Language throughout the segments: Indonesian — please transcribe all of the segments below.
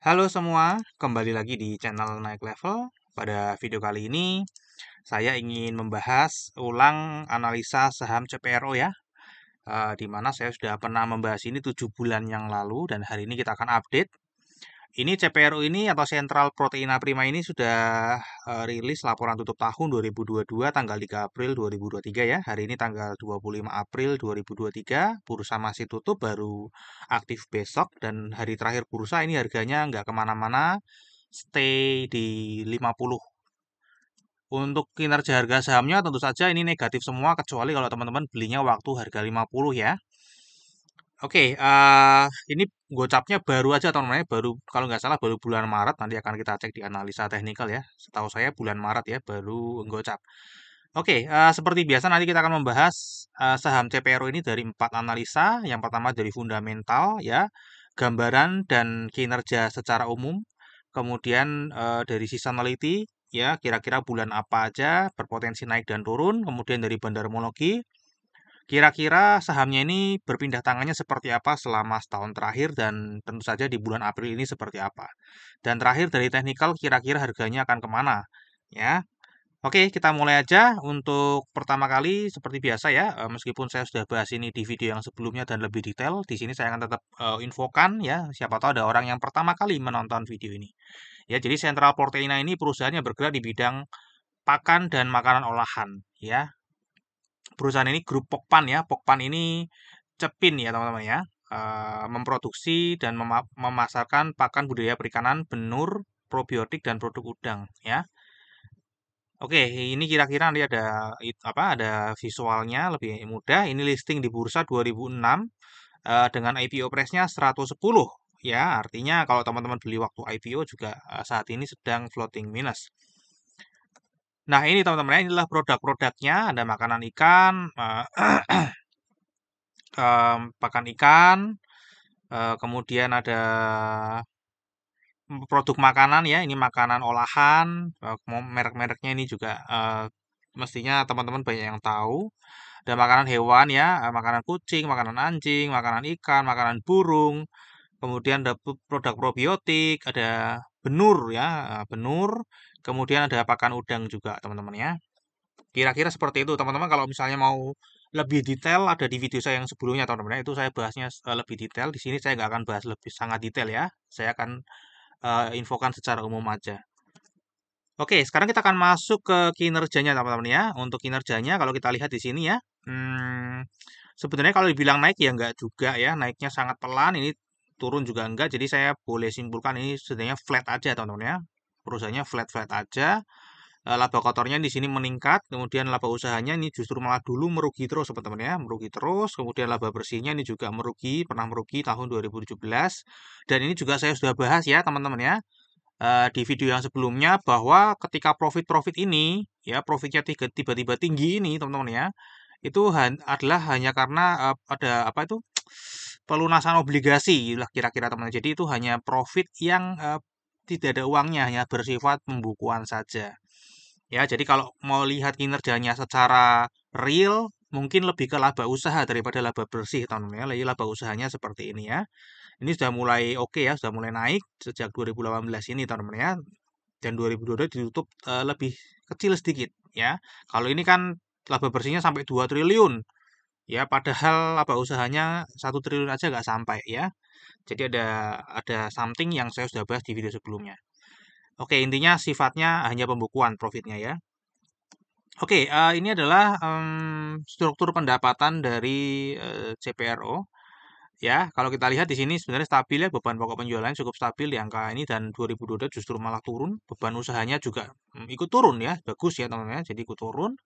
Halo semua, kembali lagi di channel Naik Level. Pada video kali ini, saya ingin membahas ulang analisa saham CPRO ya, di mana saya sudah pernah membahas ini 7 bulan yang lalu dan hari ini kita akan update. Ini CPRO ini atau Central Proteina Prima ini sudah rilis laporan tutup tahun 2022 tanggal 3 April 2023 ya. Hari ini tanggal 25 April 2023, bursa masih tutup, baru aktif besok dan hari terakhir bursa ini harganya nggak kemana-mana, stay di 50. Untuk kinerja harga sahamnya tentu saja ini negatif semua kecuali kalau teman-teman belinya waktu harga 50 ya. Oke, ini gocapnya baru aja teman-teman ya, baru kalau nggak salah baru bulan Maret, nanti akan kita cek di analisa teknikal ya. Setahu saya bulan Maret ya baru gocap. Oke, seperti biasa nanti kita akan membahas saham CPRO ini dari 4 analisa. Yang pertama dari fundamental ya, gambaran dan kinerja secara umum. Kemudian dari seasonality ya, kira-kira bulan apa aja berpotensi naik dan turun. Kemudian dari bandarmologi, kira-kira sahamnya ini berpindah tangannya seperti apa selama setahun terakhir dan tentu saja di bulan April ini seperti apa. Dan terakhir dari teknikal kira-kira harganya akan kemana ya. Oke, kita mulai aja. Untuk pertama kali seperti biasa ya, meskipun saya sudah bahas ini di video yang sebelumnya dan lebih detail, di sini saya akan tetap infokan ya, siapa tahu ada orang yang pertama kali menonton video ini. Ya, jadi Central Proteina ini perusahaannya bergerak di bidang pakan dan makanan olahan ya. Perusahaan ini grup Pokpan ya. Pokpan ini Cepin ya teman-teman ya. Memproduksi dan memasarkan pakan budidaya perikanan, benur, probiotik dan produk udang ya. Oke, ini kira-kira nanti ada ada visualnya lebih mudah. Ini listing di bursa 2006 dengan IPO price-nya 110 ya. Artinya kalau teman-teman beli waktu IPO juga saat ini sedang floating minus. Nah, ini teman-teman ya, inilah produk-produknya. Ada makanan ikan, pakan ikan, kemudian ada produk makanan ya, ini makanan olahan, merek-mereknya ini juga mestinya teman-teman banyak yang tahu. Ada makanan hewan ya, makanan kucing, makanan anjing, makanan ikan, makanan burung. Kemudian ada produk probiotik, ada benur ya, benur. Kemudian ada pakan udang juga teman-teman ya. Kira-kira seperti itu teman-teman. Kalau misalnya mau lebih detail ada di video saya yang sebelumnya teman-teman ya. Itu saya bahasnya lebih detail. Di sini saya nggak akan bahas lebih sangat detail ya. Saya akan infokan secara umum aja. Oke, sekarang kita akan masuk ke kinerjanya teman-teman ya. Untuk kinerjanya kalau kita lihat di sini ya, sebenarnya kalau dibilang naik ya enggak juga ya, naiknya sangat pelan. Ini turun juga enggak. Jadi saya boleh simpulkan ini sebenarnya flat aja teman-teman ya. Perusahaannya flat-flat aja. Laba kotornya di sini meningkat, kemudian laba usahanya ini justru malah dulu merugi terus teman-teman ya, merugi terus. Kemudian laba bersihnya ini juga merugi, pernah merugi tahun 2017. Dan ini juga saya sudah bahas ya teman-teman ya, di video yang sebelumnya bahwa ketika profit-profit ini ya, profitnya tiba-tiba tinggi ini teman-teman ya, itu adalah hanya karena ada apa itu, pelunasan obligasi lah kira-kira teman-teman. Jadi itu hanya profit yang tidak ada uangnya, hanya bersifat pembukuan saja. Ya, jadi kalau mau lihat kinerjanya secara real, mungkin lebih ke laba usaha daripada laba bersih, teman-teman ya. Jadi laba usahanya seperti ini ya. Ini sudah mulai oke ya, sudah mulai naik sejak 2018 ini, teman-teman ya. Dan 2022 ditutup lebih kecil sedikit ya. Kalau ini kan laba bersihnya sampai 2 triliun. Ya, padahal laba usahanya 1 triliun aja nggak sampai ya. Jadi ada something yang saya sudah bahas di video sebelumnya. Oke, intinya sifatnya hanya pembukuan profitnya ya. Oke, ini adalah struktur pendapatan dari CPRO. Ya, kalau kita lihat di sini sebenarnya stabil ya, beban pokok penjualan cukup stabil di angka ini dan 2022 justru malah turun. Beban usahanya juga ikut turun ya, bagus ya teman-teman ya, jadi ikut turun.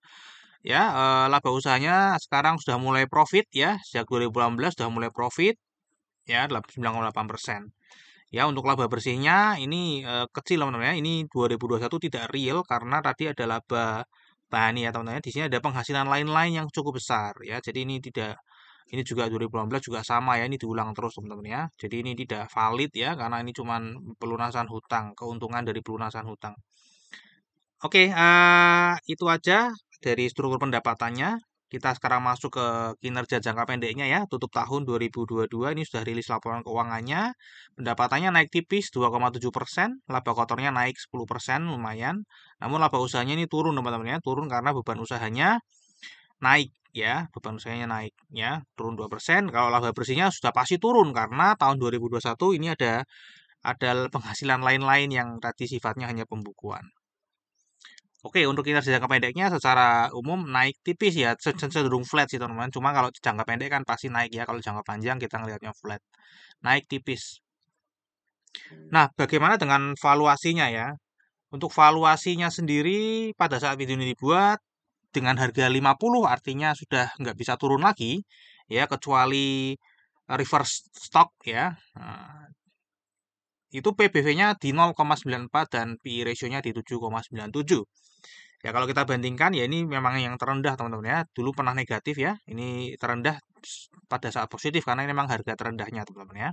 Ya, laba usahanya sekarang sudah mulai profit ya, sejak 2018 sudah mulai profit ya, 9,8%. Ya, untuk laba bersihnya ini kecil teman-teman ya. Ini 2021 tidak real karena tadi ada laba tani ya teman-teman ya. Di sini ada penghasilan lain-lain yang cukup besar ya. Jadi ini tidak, ini juga 2018 juga sama ya. Ini diulang terus teman-teman ya. Jadi ini tidak valid ya karena ini cuman pelunasan hutang, keuntungan dari pelunasan hutang. Oke, itu aja dari struktur pendapatannya. Kita sekarang masuk ke kinerja jangka pendeknya ya, tutup tahun 2022 ini sudah rilis laporan keuangannya. Pendapatannya naik tipis 2,7%, laba kotornya naik 10%, lumayan. Namun laba usahanya ini turun teman-teman ya, turun karena beban usahanya naik ya, beban usahanya naik ya, turun 2%. Kalau laba bersihnya sudah pasti turun karena tahun 2021 ini ada penghasilan lain-lain yang tadi sifatnya hanya pembukuan. Oke, untuk kinerja jangka pendeknya secara umum naik tipis ya, cenderung flat sih teman-teman. Cuma kalau jangka pendek kan pasti naik ya, kalau jangka panjang kita ngelihatnya flat. Naik tipis. Nah, bagaimana dengan valuasinya ya? Untuk valuasinya sendiri pada saat video ini dibuat dengan harga 50 artinya sudah nggak bisa turun lagi ya, kecuali reverse stock ya. Nah, itu PBV-nya di 0,94 dan PE ratio-nya di 7,97. Ya kalau kita bandingkan ya ini memang yang terendah teman-teman ya. Dulu pernah negatif ya. Ini terendah pada saat positif karena ini memang harga terendahnya teman-teman ya.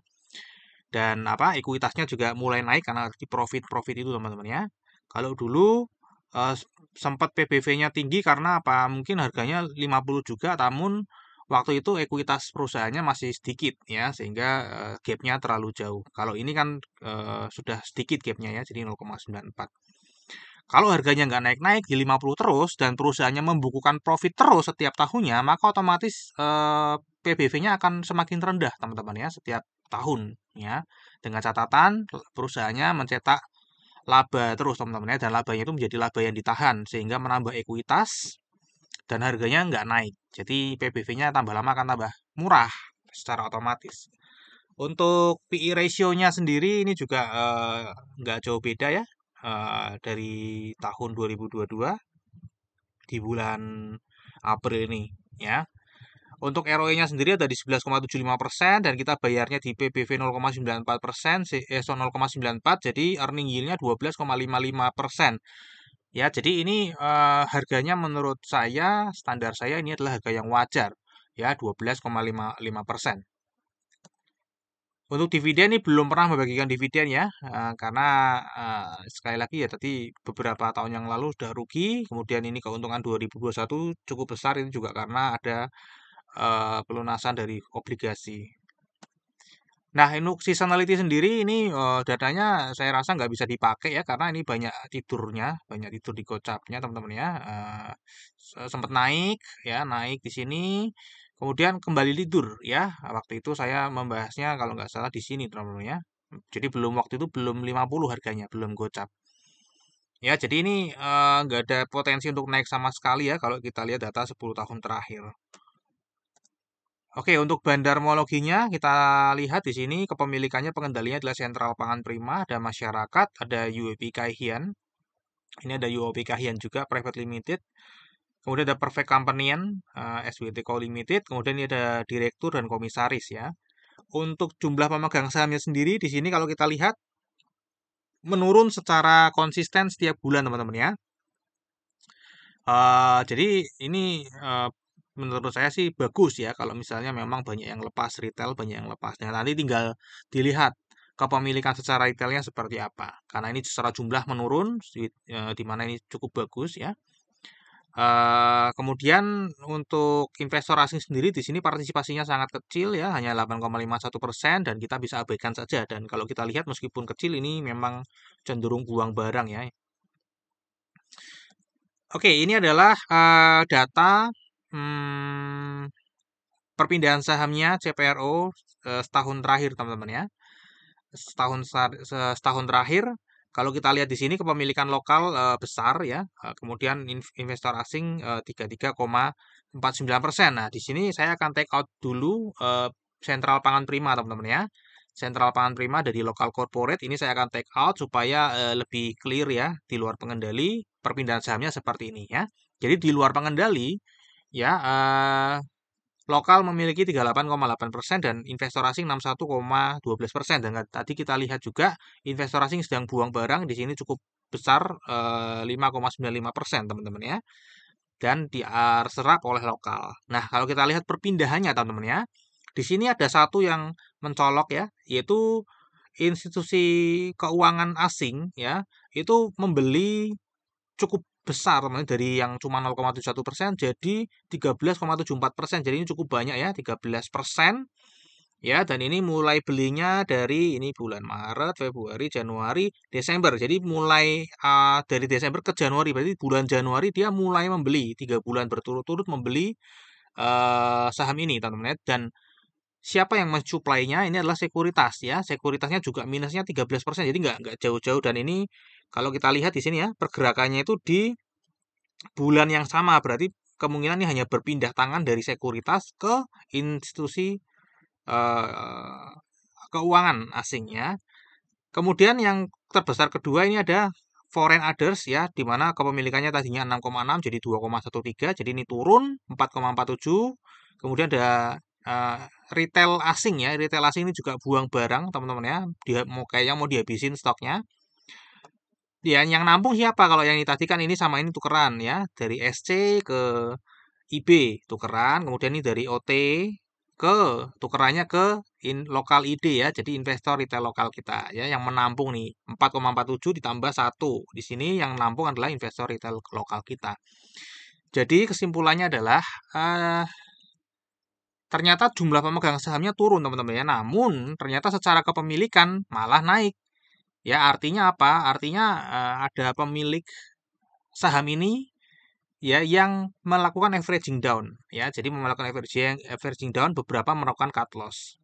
Dan apa ekuitasnya juga mulai naik karena di profit itu teman-teman ya. Kalau dulu eh, sempat PBV-nya tinggi karena apa? Mungkin harganya 50 juga namun waktu itu ekuitas perusahaannya masih sedikit ya sehingga gap-nya terlalu jauh. Kalau ini kan sudah sedikit gap-nya ya jadi 0,94. Kalau harganya nggak naik-naik di 50 terus dan perusahaannya membukukan profit terus setiap tahunnya, maka otomatis PBV-nya akan semakin rendah, teman-teman ya, setiap tahun ya. Dengan catatan perusahaannya mencetak laba terus, teman-teman ya, dan labanya itu menjadi laba yang ditahan sehingga menambah ekuitas dan harganya nggak naik. Jadi PBV-nya tambah lama akan tambah murah secara otomatis. Untuk PE ratio-nya sendiri ini juga nggak jauh beda ya dari tahun 2022 di bulan April ini ya. Untuk ROE-nya sendiri ada di 11,75% dan kita bayarnya di PBV 0,94%, 0,94 jadi earning yield-nya 12,55%. Ya, jadi ini harganya menurut saya, standar saya ini adalah harga yang wajar ya 12,55%. Untuk dividen ini belum pernah membagikan dividen ya, karena sekali lagi ya tadi beberapa tahun yang lalu sudah rugi, kemudian ini keuntungan 2021 cukup besar ini juga karena ada pelunasan dari obligasi. Nah, untuk seasonality sendiri ini datanya saya rasa nggak bisa dipakai ya karena ini banyak tidur di gocapnya teman-teman ya. Sempat naik ya, naik di sini, kemudian kembali tidur ya. Waktu itu saya membahasnya kalau nggak salah di sini teman-teman ya. Jadi waktu itu belum 50 harganya, belum gocap. Ya, jadi ini nggak ada potensi untuk naik sama sekali ya kalau kita lihat data 10 tahun terakhir. Oke, untuk bandarmologinya kita lihat di sini kepemilikannya pengendalinya adalah Sentral Pangan Prima, ada masyarakat, ada UOP Kaihian. Ini ada UOP Kaihian juga Private Limited. Kemudian ada Perfect Companion, SWT Co Limited. Kemudian ini ada direktur dan komisaris ya. Untuk jumlah pemegang sahamnya sendiri di sini kalau kita lihat menurun secara konsisten setiap bulan teman-teman ya. Jadi ini menurut saya sih bagus ya kalau misalnya memang banyak yang lepas retail, banyak yang lepas. Nah, nanti tinggal dilihat kepemilikan secara retailnya seperti apa. Karena ini secara jumlah menurun, di mana ini cukup bagus ya. Kemudian untuk investor asing sendiri di sini partisipasinya sangat kecil ya, hanya 8,51% dan kita bisa abaikan saja. Dan kalau kita lihat meskipun kecil ini memang cenderung buang barang ya. Oke, ini adalah data perpindahan sahamnya CPRO setahun terakhir, teman-teman ya. Setahun terakhir, kalau kita lihat di sini kepemilikan lokal besar ya, kemudian investor asing 33,49%. Nah, di sini saya akan take out dulu Sentral Pangan Prima, teman-teman ya. Sentral Pangan Prima dari lokal corporate ini saya akan take out supaya lebih clear ya di luar pengendali perpindahan sahamnya seperti ini ya. Jadi di luar pengendali ya lokal memiliki 38,8% dan investor asing 61,12%. Dan tadi kita lihat juga investor asing sedang buang barang di sini cukup besar 5,95% teman-teman ya. Dan diserap oleh lokal. Nah, kalau kita lihat perpindahannya teman-teman ya. Di sini ada satu yang mencolok ya, yaitu institusi keuangan asing ya, itu membeli cukup besar teman, dari yang cuma 0,71% jadi 13,74%. Jadi ini cukup banyak ya, 13%. Ya, dan ini mulai belinya dari ini bulan Maret, Februari, Januari, Desember. Jadi mulai dari Desember ke Januari, berarti bulan Januari dia mulai membeli 3 bulan berturut-turut membeli saham ini, teman-teman ya. Dan siapa yang mensuplainya ini adalah sekuritas ya. Sekuritasnya juga minusnya 13%. Jadi nggak jauh-jauh, dan ini kalau kita lihat di sini ya, pergerakannya itu di bulan yang sama, berarti kemungkinan ini hanya berpindah tangan dari sekuritas ke institusi eh, keuangan asingnya. Kemudian yang terbesar kedua ini ada foreign others ya, di mana kepemilikannya tadinya 6,6 jadi 2,13, jadi ini turun 4,47. Kemudian ada eh, retail asing ya, retail asing ini juga buang barang teman-teman ya, dia mau kayaknya mau dihabisin stoknya. Ya, yang nampung siapa? Kalau yang ini tadi kan ini sama ini tukeran ya, dari SC ke IB tukeran, kemudian ini dari OT ke tukerannya ke lokal ID ya, jadi investor retail lokal kita ya, yang menampung nih 4,47 ditambah 1. Di sini yang menampung adalah investor retail lokal kita. Jadi kesimpulannya adalah eh, ternyata jumlah pemegang sahamnya turun teman-teman ya, namun ternyata secara kepemilikan malah naik. Ya, artinya apa? Artinya ada pemilik saham ini ya yang melakukan averaging down ya. Jadi melakukan averaging down, beberapa melakukan cut loss.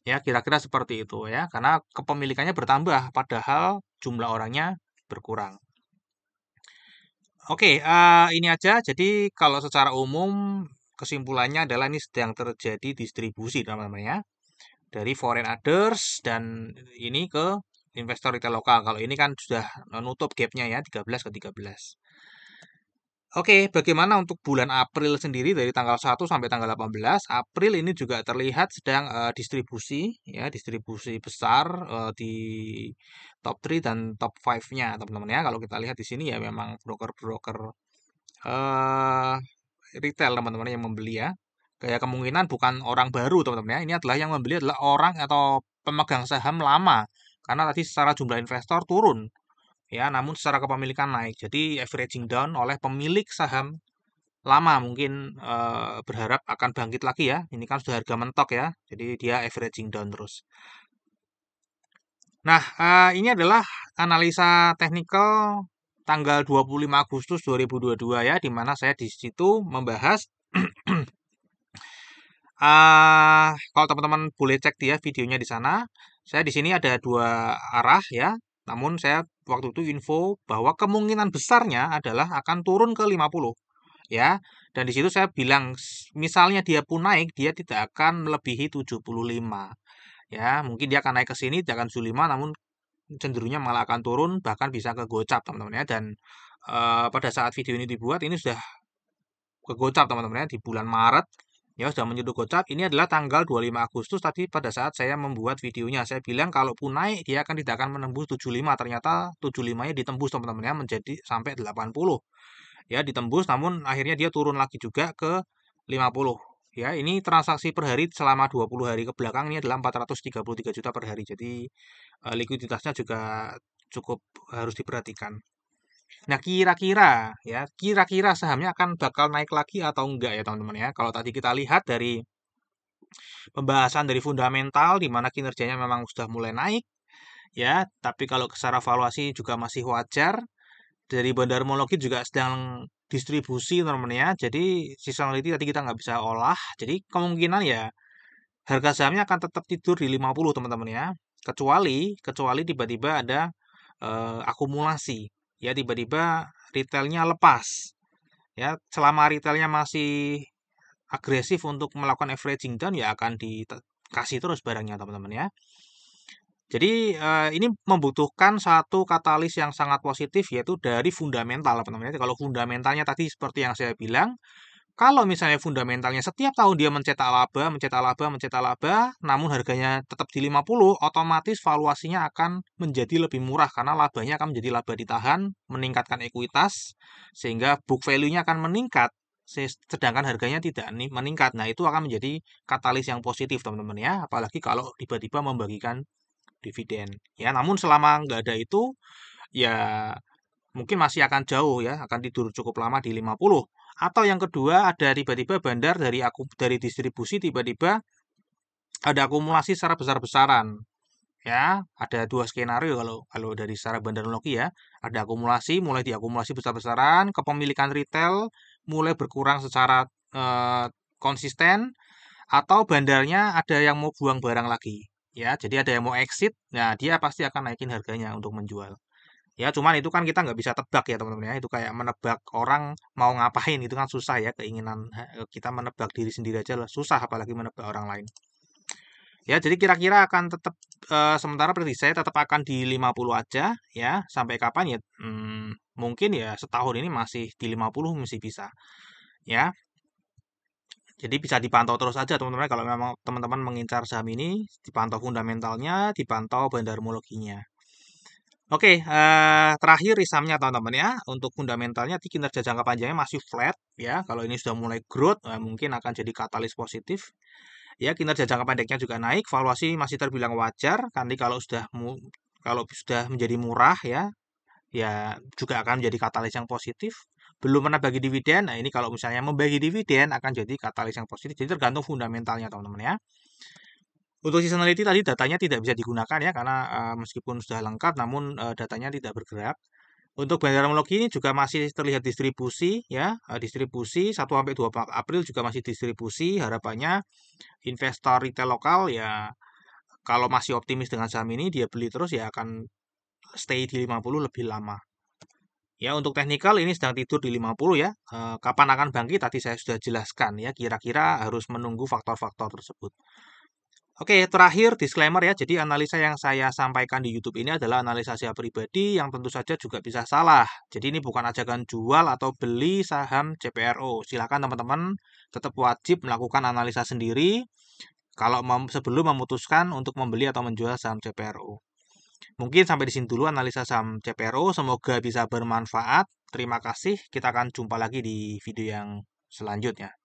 Ya, kira-kira seperti itu ya. Karena kepemilikannya bertambah padahal jumlah orangnya berkurang. Oke, ini aja. Jadi kalau secara umum kesimpulannya adalah ini sedang terjadi distribusi namanya dari foreign others dan ini ke investor retail lokal. Kalau ini kan sudah menutup gapnya ya, 13 ke 13. Oke, bagaimana untuk bulan April sendiri dari tanggal 1 sampai tanggal 18? April ini juga terlihat sedang distribusi ya, distribusi besar di top 3 dan top 5-nya, teman-teman ya. Kalau kita lihat di sini ya memang broker-broker eh retail teman-teman yang membeli ya. Kayak kemungkinan bukan orang baru teman-teman ya. Ini adalah yang membeli adalah orang atau pemegang saham lama. Karena tadi secara jumlah investor turun ya, namun secara kepemilikan naik. Jadi averaging down oleh pemilik saham lama, mungkin berharap akan bangkit lagi ya. Ini kan sudah harga mentok ya. Jadi dia averaging down terus. Nah, ini adalah analisa teknikal tanggal 25 Agustus 2022 ya, di mana saya di situ membahas kalau teman-teman boleh cek dia videonya di sana. Saya di sini ada dua arah ya. Namun saya waktu itu info bahwa kemungkinan besarnya adalah akan turun ke 50 ya. Dan di situ saya bilang misalnya dia pun naik, dia tidak akan melebihi 75 ya. Mungkin dia akan naik ke sini, tidak akan 75, namun cenderungnya malah akan turun, bahkan bisa ke gocap teman-teman ya. Dan pada saat video ini dibuat ini sudah ke gocap teman-teman ya, di bulan Maret ya sudah menyentuh gocap. Ini adalah tanggal 25 Agustus tadi pada saat saya membuat videonya. Saya bilang kalaupun naik dia akan tidak akan menembus 75. Ternyata 75-nya ditembus teman-teman ya, menjadi sampai 80. Ya, ditembus, namun akhirnya dia turun lagi juga ke 50. Ya, ini transaksi per hari selama 20 hari ke belakang ini adalah 433 juta per hari. Jadi likuiditasnya juga cukup harus diperhatikan. Nah, kira-kira sahamnya akan bakal naik lagi atau enggak ya teman-teman ya. Kalau tadi kita lihat dari pembahasan dari fundamental di mana kinerjanya memang sudah mulai naik ya, tapi kalau secara valuasi juga masih wajar. Dari Bandarmologi juga sedang distribusi teman-teman ya. Jadi seasonality tadi kita nggak bisa olah. Jadi kemungkinan ya harga sahamnya akan tetap tidur di 50 teman-teman ya. Kecuali tiba-tiba ada akumulasi. Ya, tiba-tiba retailnya lepas. Ya, selama retailnya masih agresif untuk melakukan averaging down ya akan dikasih terus barangnya teman-teman ya. Jadi ini membutuhkan satu katalis yang sangat positif yaitu dari fundamental teman-teman. Jadi kalau fundamentalnya tadi seperti yang saya bilang, kalau misalnya fundamentalnya setiap tahun dia mencetak laba, mencetak laba, mencetak laba, namun harganya tetap di 50, otomatis valuasinya akan menjadi lebih murah karena labanya akan menjadi laba ditahan, meningkatkan ekuitas, sehingga book value-nya akan meningkat, sedangkan harganya tidak meningkat. Nah, itu akan menjadi katalis yang positif, teman-teman ya. Apalagi kalau tiba-tiba membagikan dividen. Ya, namun selama nggak ada itu, ya mungkin masih akan jauh ya, akan tidur cukup lama di 50. Atau yang kedua ada tiba-tiba bandar dari distribusi tiba-tiba ada akumulasi secara besar-besaran. Ya, ada dua skenario kalau kalau dari secara bandarologi ya. Ada akumulasi, mulai diakumulasi besar-besaran, kepemilikan retail mulai berkurang secara konsisten, atau bandarnya ada yang mau buang barang lagi. Ya, jadi ada yang mau exit, nah dia pasti akan naikin harganya untuk menjual. Ya, cuman itu kan kita nggak bisa tebak ya teman-teman ya. Itu kayak menebak orang mau ngapain itu kan susah ya, keinginan kita menebak diri sendiri aja lah susah apalagi menebak orang lain. Ya, jadi kira-kira akan tetap sementara prediksi saya tetap akan di 50 aja ya. Sampai kapan ya? Mungkin ya setahun ini masih di 50 masih bisa. Ya. Jadi bisa dipantau terus aja teman-teman kalau memang teman-teman mengincar saham ini, dipantau fundamentalnya, dipantau bandarmologinya. Oke, terakhir risamnya teman-teman ya. Untuk fundamentalnya di kinerja jangka panjangnya masih flat ya. Kalau ini sudah mulai growth, mungkin akan jadi katalis positif. Ya, kinerja jangka pendeknya juga naik, valuasi masih terbilang wajar. Nanti kalau sudah menjadi murah ya, ya juga akan menjadi katalis yang positif. Belum pernah bagi dividen, nah ini kalau misalnya membagi dividen akan jadi katalis yang positif. Jadi tergantung fundamentalnya teman-teman ya. Untuk seasonality tadi datanya tidak bisa digunakan ya karena meskipun sudah lengkap namun datanya tidak bergerak. Untuk bandarmologi ini juga masih terlihat distribusi ya, distribusi 1 sampai 24 April juga masih distribusi. Harapannya investor retail lokal ya kalau masih optimis dengan saham ini dia beli terus ya akan stay di 50 lebih lama. Ya untuk teknikal ini sedang tidur di 50 ya. Kapan akan bangkit tadi saya sudah jelaskan ya, kira-kira harus menunggu faktor-faktor tersebut. Oke, terakhir disclaimer ya. Jadi analisa yang saya sampaikan di YouTube ini adalah analisa saya pribadi yang tentu saja juga bisa salah. Jadi ini bukan ajakan jual atau beli saham CPRO. Silakan teman-teman tetap wajib melakukan analisa sendiri kalau sebelum memutuskan untuk membeli atau menjual saham CPRO. Mungkin sampai di sini dulu analisa saham CPRO. Semoga bisa bermanfaat. Terima kasih. Kita akan jumpa lagi di video yang selanjutnya.